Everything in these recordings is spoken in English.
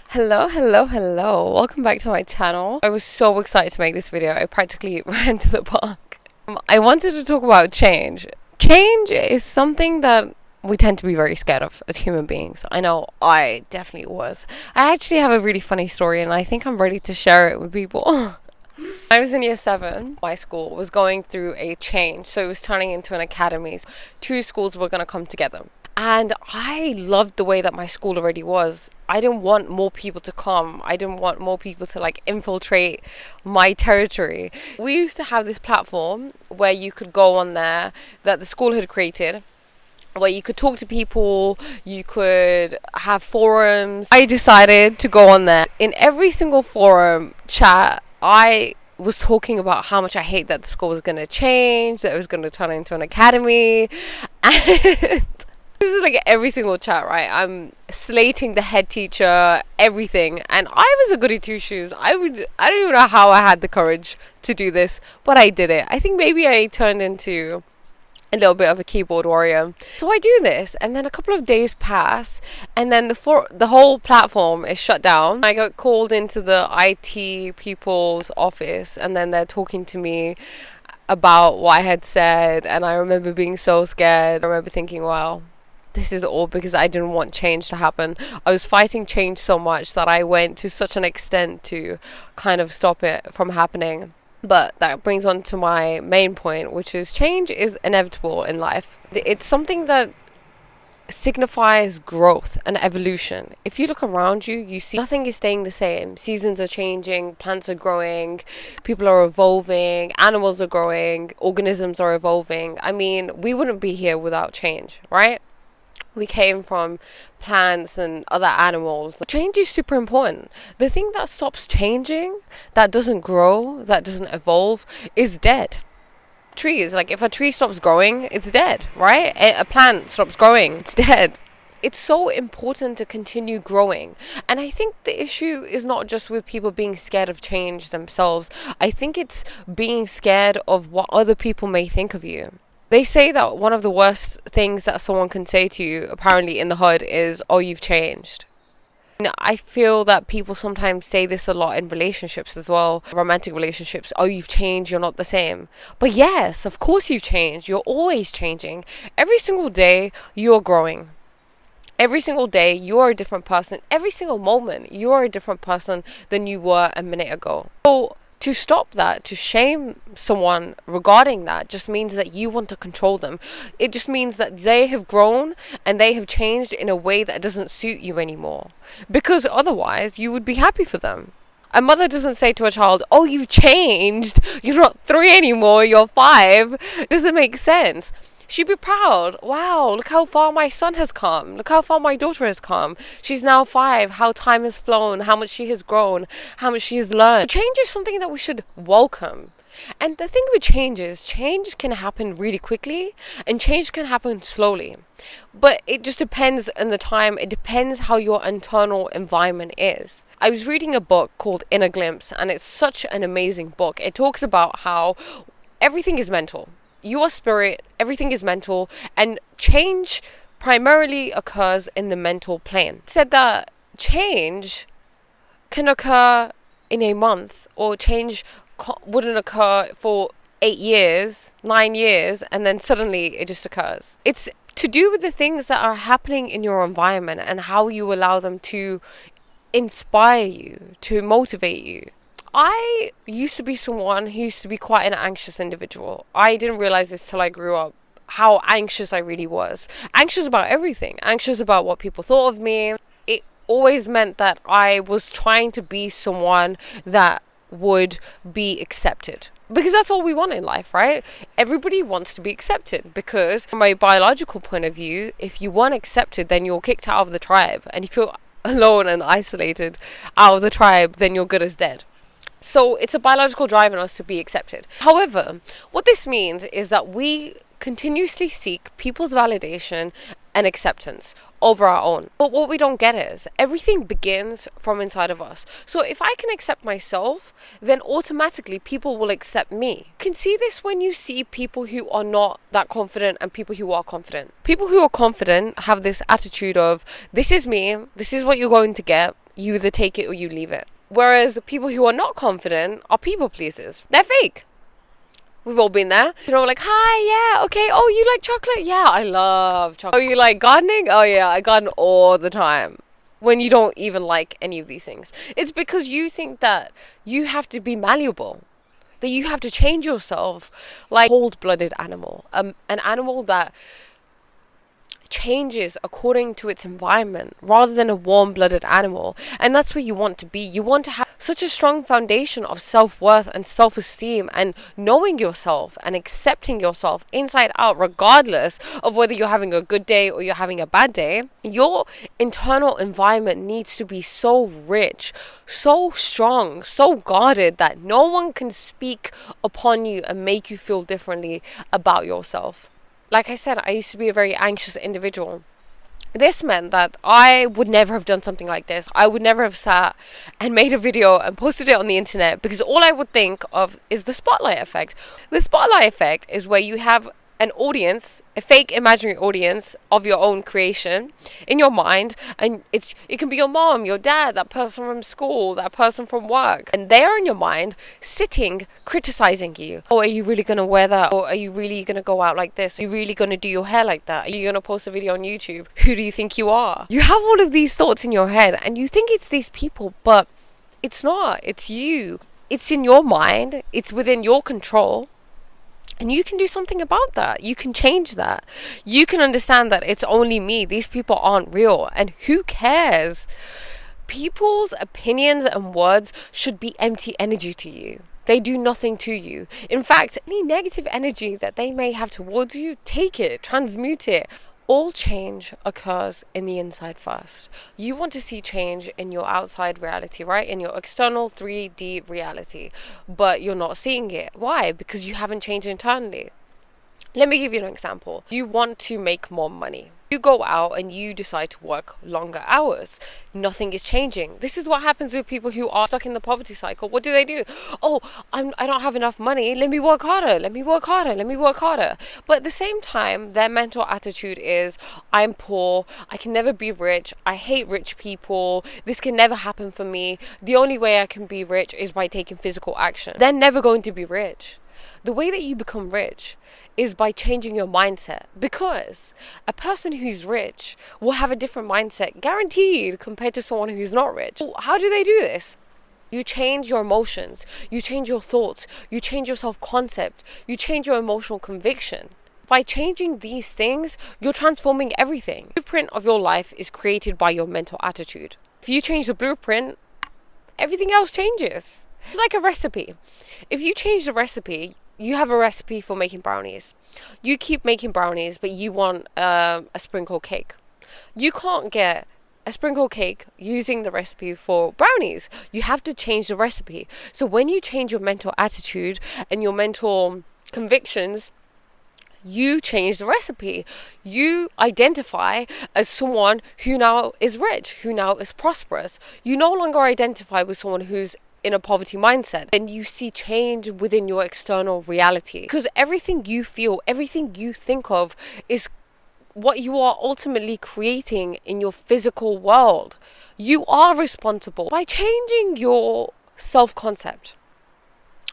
Hello. Welcome back to my channel. I was so excited to make this video. I practically ran to the park. I wanted to talk about change. Change is something that we tend to be very scared of as human beings. I know I definitely was. I actually have a really funny story and I think I'm ready to share it with people. I was in year 7. My school was going through a change, so it was turning into an academy. Two schools were going to come together. And I loved the way that my school already was. I didn't want more people to come. I didn't want more people to infiltrate my territory. We used to have this platform where you could go on there that the school had created, where you could talk to people, you could have forums. I decided to go on there. In every single forum chat, I was talking about how much I hate that the school was going to change, that it was going to turn into an academy. And this is every single chat, right? I'm slating the head teacher, everything. And I was a goody two shoes. I don't even know how I had the courage to do this, but I did it. I think maybe I turned into a little bit of a keyboard warrior. So I do this, and then a couple of days pass, and then the whole platform is shut down. I got called into the IT people's office, and then they're talking to me about what I had said, and I remember being so scared. I remember thinking, wow, this is all because I didn't want change to happen. I was fighting change so much that I went to such an extent to kind of stop it from happening. But that brings on to my main point, which is change is inevitable in life. It's something that signifies growth and evolution. If you look around you, you see nothing is staying the same. Seasons are changing, plants are growing, people are evolving, animals are growing, organisms are evolving. I mean, we wouldn't be here without change, right? We came from plants and other animals. Change is super important. The thing that stops changing, that doesn't grow, that doesn't evolve, is dead. Trees, if a tree stops growing, it's dead, right? A plant stops growing, it's dead. It's so important to continue growing. And I think the issue is not just with people being scared of change themselves. I think it's being scared of what other people may think of you. They say that one of the worst things that someone can say to you, apparently in the hood, is, oh, you've changed. And I feel that people sometimes say this a lot in relationships as well, romantic relationships. Oh, you've changed, you're not the same. But yes, of course you've changed. You're always changing. Every single day, you're growing. Every single day, you are a different person. Every single moment, you are a different person than you were a minute ago. So to stop that, to shame someone regarding that, just means that you want to control them. It just means that they have grown and they have changed in a way that doesn't suit you anymore. Because otherwise, you would be happy for them. A mother doesn't say to a child, oh, you've changed. You're not 3 anymore, you're 5. It doesn't make sense. She'd be proud. Wow, look how far my son has come. Look how far my daughter has come. She's now 5. How time has flown. How much she has grown. How much she has learned. Change is something that we should welcome. And the thing with change is, change can happen really quickly and change can happen slowly. But it just depends on the time. It depends how your internal environment is. I was reading a book called Inner Glimpse, and it's such an amazing book. It talks about how everything is mental. Your spirit, everything is mental, and change primarily occurs in the mental plane. It said that change can occur in a month, or change wouldn't occur for 8 years, 9 years, and then suddenly it just occurs. It's to do with the things that are happening in your environment and how you allow them to inspire you, to motivate you. I used to be someone who used to be quite an anxious individual. I didn't realize this till I grew up, how anxious I really was. Anxious about everything. Anxious about what people thought of me. It always meant that I was trying to be someone that would be accepted. Because that's all we want in life, right? Everybody wants to be accepted. Because from a biological point of view, if you weren't accepted, then you're kicked out of the tribe. And if you're alone and isolated out of the tribe, then you're good as dead. So it's a biological drive in us to be accepted. However, what this means is that we continuously seek people's validation and acceptance over our own. But what we don't get is everything begins from inside of us. So if I can accept myself, then automatically people will accept me. You can see this when you see people who are not that confident and people who are confident. People who are confident have this attitude of, this is me, this is what you're going to get. you either take it or you leave it. Whereas people who are not confident are people pleasers. They're fake. We've all been there. You know, like, hi, yeah, okay. Oh, you like chocolate? Yeah, I love chocolate. Oh, you like gardening? Oh, yeah, I garden all the time. When you don't even like any of these things. It's because you think that you have to be malleable, that you have to change yourself like a cold-blooded animal. An animal that changes according to its environment rather than a warm-blooded animal. And that's where you want to be. You want to have such a strong foundation of self-worth and self-esteem and knowing yourself and accepting yourself inside out, regardless of whether you're having a good day or you're having a bad day. Your internal environment needs to be so rich, so strong, so guarded that no one can speak upon you and make you feel differently about yourself. Like I said, I used to be a very anxious individual. This meant that I would never have done something like this. I would never have sat and made a video and posted it on the internet, because all I would think of is the spotlight effect. The spotlight effect is where you have an audience, a fake imaginary audience of your own creation in your mind, and it can be your mom, your dad, that person from school, that person from work, and they are in your mind sitting criticizing you. Oh, are you really gonna wear that? Or are you really gonna go out like this? Are you really gonna do your hair like that? Are you gonna post a video on YouTube? Who do you think you are? You have all of these thoughts in your head and you think it's these people, but it's not. It's you. It's in your mind. It's within your control. And you can do something about that. You can change that. You can understand that it's only me. These people aren't real. And who cares? People's opinions and words should be empty energy to you. They do nothing to you. In fact, any negative energy that they may have towards you, take it, transmute it. All change occurs in the inside first. You want to see change in your outside reality, right? In your external 3D reality. But you're not seeing it. Why? Because you haven't changed internally. Let me give you an example. You want to make more money. You go out and you decide to work longer hours. Nothing is changing. This is what happens with people who are stuck in the poverty cycle. What do? Oh, I don't have enough money. Let me work harder. Let me work harder. Let me work harder. But at the same time, their mental attitude is, I'm poor. I can never be rich. I hate rich people. This can never happen for me. The only way I can be rich is by taking physical action. They're never going to be rich. The way that you become rich is by changing your mindset, because a person who's rich will have a different mindset, guaranteed, compared to someone who's not rich. How do they do this? You change your emotions, you change your thoughts, you change your self-concept, you change your emotional conviction. By changing these things, you're transforming everything. The blueprint of your life is created by your mental attitude. If you change the blueprint, everything else changes. It's like a recipe. If you change the recipe, you have a recipe for making brownies. You keep making brownies, but you want a sprinkle cake. You can't get a sprinkle cake using the recipe for brownies. You have to change the recipe. So when you change your mental attitude and your mental convictions, you change the recipe. You identify as someone who now is rich, who now is prosperous. You no longer identify with someone who's in a poverty mindset, and you see change within your external reality, because everything you feel, everything you think of is what you are ultimately creating in your physical world. You are responsible. By changing your self-concept,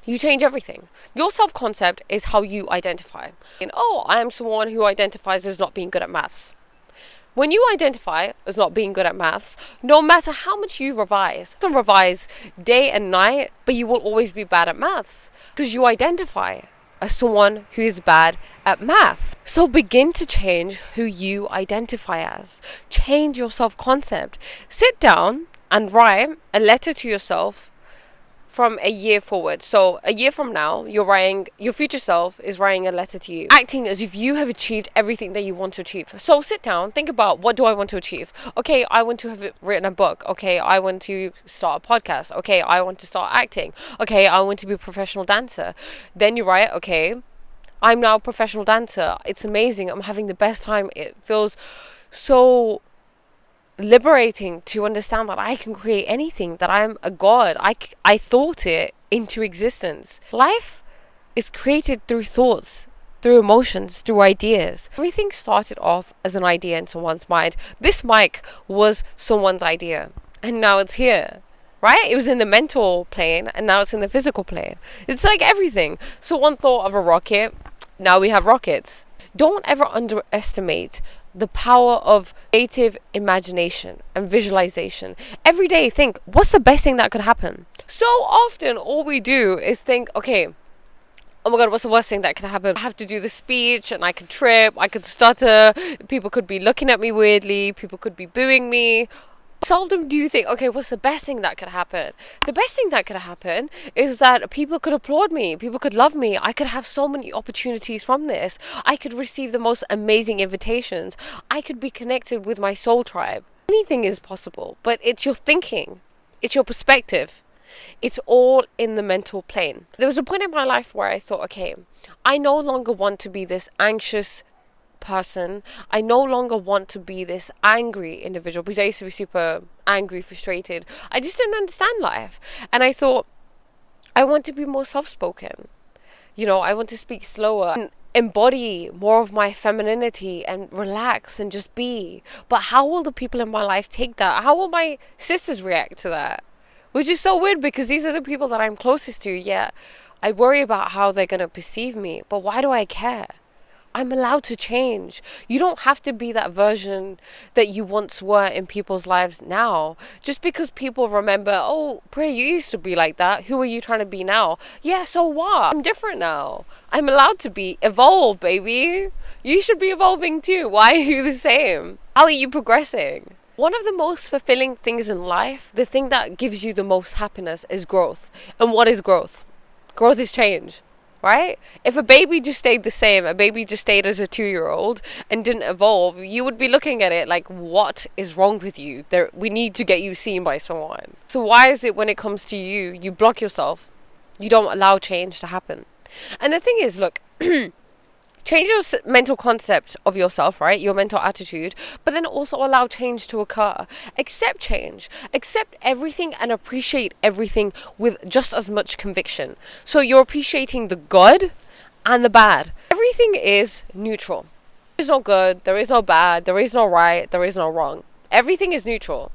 you change everything. Your self-concept is how you identify. And I am someone who identifies as not being good at maths. When you identify as not being good at maths, no matter how much you revise, you can revise day and night, but you will always be bad at maths because you identify as someone who is bad at maths. So begin to change who you identify as. Change your self-concept. Sit down and write a letter to yourself from a year forward. So a year from now, your future self is writing a letter to you, acting as if you have achieved everything that you want to achieve. So sit down, think about, what do I want to achieve? Okay, I want to have written a book. Okay, I want to start a podcast. Okay, I want to start acting. Okay, I want to be a professional dancer. Then you write, okay, I'm now a professional dancer. It's amazing. I'm having the best time. It feels so liberating to understand that I can create anything, that I'm a god. I thought it into existence. Life is created through thoughts, through emotions, through ideas. Everything started off as an idea in someone's mind. This mic was someone's idea. and now it's here. Right? It was in the mental plane and now it's in the physical plane. It's like everything. So one thought of a rocket, now we have rockets. Don't ever underestimate the power of creative imagination and visualization. Every day think, what's the best thing that could happen? So often all we do is think, okay, oh my god, what's the worst thing that could happen? I have to do the speech and I could trip, I could stutter, people could be looking at me weirdly, people could be booing me. Seldom do you think, okay, what's the best thing that could happen? The best thing that could happen is that people could applaud me, people could love me, I could have so many opportunities from this, I could receive the most amazing invitations, I could be connected with my soul tribe. Anything is possible, but it's your thinking, it's your perspective. It's all in the mental plane. There was a point in my life where I thought, okay, I no longer want to be this anxious person. I no longer want to be this angry individual, because I used to be super angry, frustrated. I just didn't understand life. And I thought, I want to be more soft-spoken. You know, I want to speak slower and embody more of my femininity and relax and just be. But how will the people in my life take that? How will my sisters react to that? Which is so weird, because these are the people that I'm closest to, yet I worry about how they're going to perceive me. But why do I care? I'm allowed to change. You don't have to be that version that you once were in people's lives now. Just because people remember, oh, Priya, you used to be like that. Who are you trying to be now? Yeah, so what? I'm different now. I'm allowed to be. Evolve, baby. You should be evolving too. Why are you the same? How are you progressing? One of the most fulfilling things in life, the thing that gives you the most happiness, is growth. And what is growth? Growth is change. Right? If a baby just stayed the same, a baby just stayed as a 2-year-old and didn't evolve, you would be looking at it like, what is wrong with you? We need to get you seen by someone. So why is it when it comes to you, you block yourself? You don't allow change to happen. And the thing is, look, change your mental concept of yourself, right? Your mental attitude, but then also allow change to occur. Accept change. Accept everything and appreciate everything with just as much conviction. So you're appreciating the good and the bad. Everything is neutral. There is no good, there is no bad, there is no right, there is no wrong. Everything is neutral.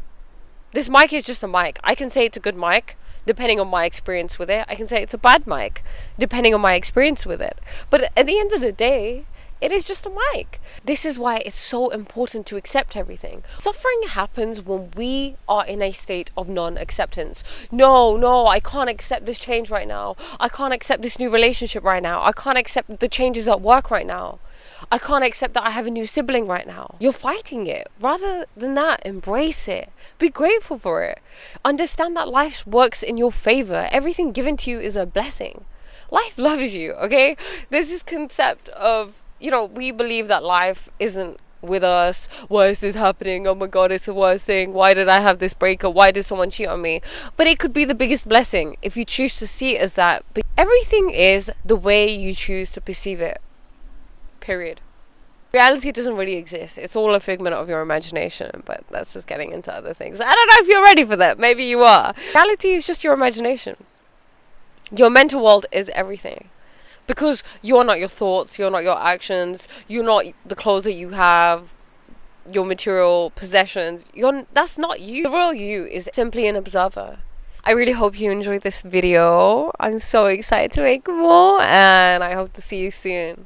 This mic is just a mic. I can say it's a good mic, depending on my experience with it. I can say it's a bad mic, depending on my experience with it. But at the end of the day, it is just a mic. This is why it's so important to accept everything. Suffering happens when we are in a state of non-acceptance. No, I can't accept this change right now. I can't accept this new relationship right now. I can't accept the changes at work right now. I can't accept that I have a new sibling right now. You're fighting it. Rather than that, embrace it. Be grateful for it. Understand that life works in your favor. Everything given to you is a blessing. Life loves you, okay? There's this concept of, you know, we believe that life isn't with us. Why is this happening? Oh my god, it's the worst thing. Why did I have this breakup? Why did someone cheat on me? But it could be the biggest blessing if you choose to see it as that. But everything is the way you choose to perceive it. Period. Reality doesn't really exist. It's all a figment of your imagination, but that's just getting into other things. I don't know if you're ready for that. Maybe you are. Reality is just your imagination. Your mental world is everything. Because you're not your thoughts, you're not your actions, you're not the clothes that you have, your material possessions. That's not you. The real you is simply an observer. I really hope you enjoyed this video. I'm so excited to make more, and I hope to see you soon.